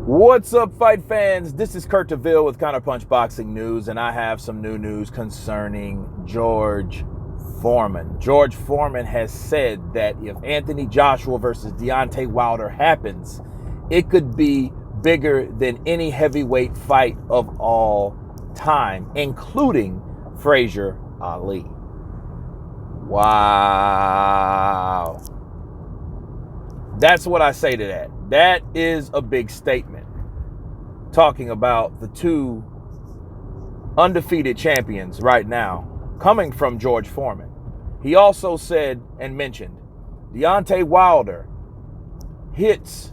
What's up, fight fans? This is Kurt DeVille with Counterpunch Boxing News, and I have some new news concerning George Foreman. George Foreman has said that if Anthony Joshua versus Deontay Wilder happens, it could be bigger than any heavyweight fight of all time, including Frazier Ali. Wow. That's what I say to that. That is a big statement. Talking about the two undefeated champions right now coming from George Foreman. He also said and mentioned Deontay Wilder hits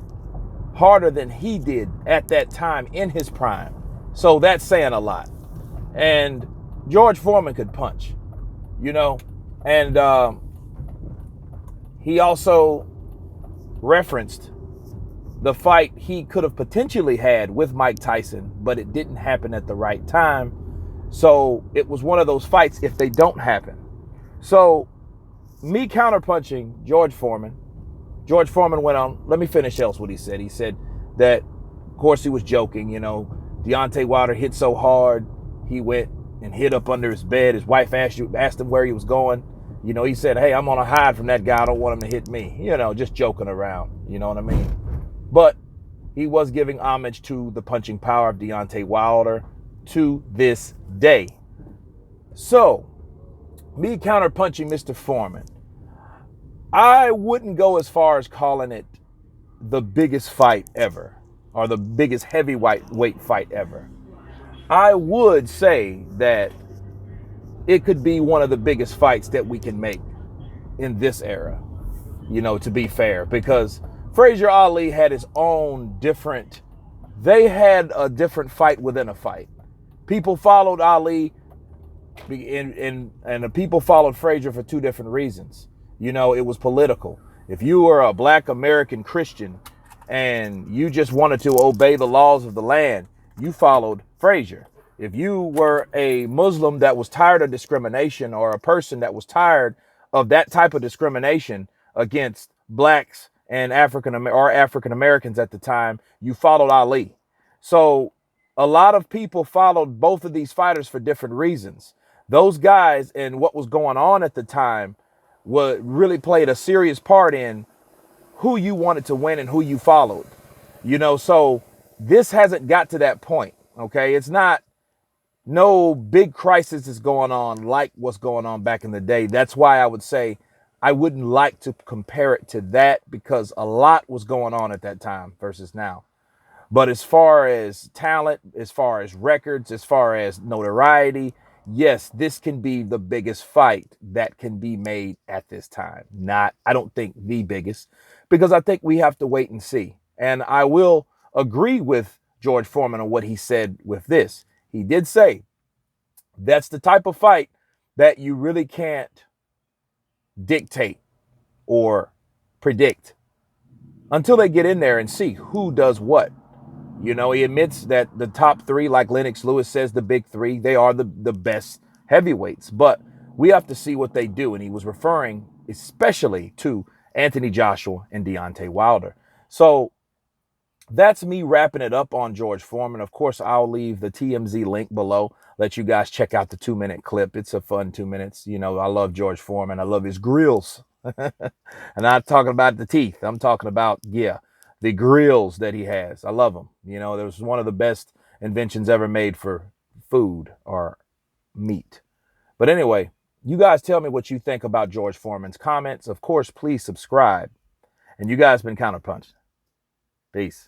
harder than he did at that time in his prime. So that's saying a lot. And George Foreman could punch, and he also referenced the fight he could have potentially had with Mike Tyson, but it didn't happen at the right time. So it was one of those fights if they don't happen. So me counterpunching George Foreman went on, let me finish else what he said. He said that, of course, he was joking, Deontay Wilder hit so hard, he went and hid up under his bed. His wife asked him where he was going. He said, hey, I'm gonna hide from that guy. I don't want him to hit me. Just joking around. You know what I mean? But he was giving homage to the punching power of Deontay Wilder to this day. So, me counterpunching Mr. Foreman, I wouldn't go as far as calling it the biggest fight ever or the biggest heavyweight fight ever. I would say that it could be one of the biggest fights that we can make in this era, to be fair, because Frazier Ali had his own they had a different fight within a fight. People followed Ali and the people followed Frazier for two different reasons. It was political. If you were a black American Christian and you just wanted to obey the laws of the land, you followed Frazier. If you were a Muslim that was tired of discrimination, or a person that was tired of that type of discrimination against blacks and African Americans at the time, you followed Ali. So a lot of people followed both of these fighters for different reasons. Those guys and what was going on at the time really played a serious part in who you wanted to win and who you followed. So this hasn't got to that point. Okay, it's not. No big crisis is going on like what's going on back in the day. That's why I would say I wouldn't like to compare it to that, because a lot was going on at that time versus now. But as far as talent, as far as records, as far as notoriety, yes, this can be the biggest fight that can be made at this time. I don't think the biggest, because I think we have to wait and see. And I will agree with George Foreman on what he said with this. He did say that's the type of fight that you really can't dictate or predict until they get in there and see who does what. He admits that the top three, like Lennox Lewis says, the big three, they are the best heavyweights. But we have to see what they do. And he was referring especially to Anthony Joshua and Deontay Wilder. So that's me wrapping it up on George Foreman. Of course, I'll leave the TMZ link below. Let you guys check out the 2-minute clip. It's a fun 2 minutes. I love George Foreman. I love his grills. And I'm not talking about the teeth. I'm talking about, the grills that he has. I love them. It was one of the best inventions ever made for food or meat. But anyway, you guys tell me what you think about George Foreman's comments. Of course, please subscribe. And you guys been counterpunched. Peace.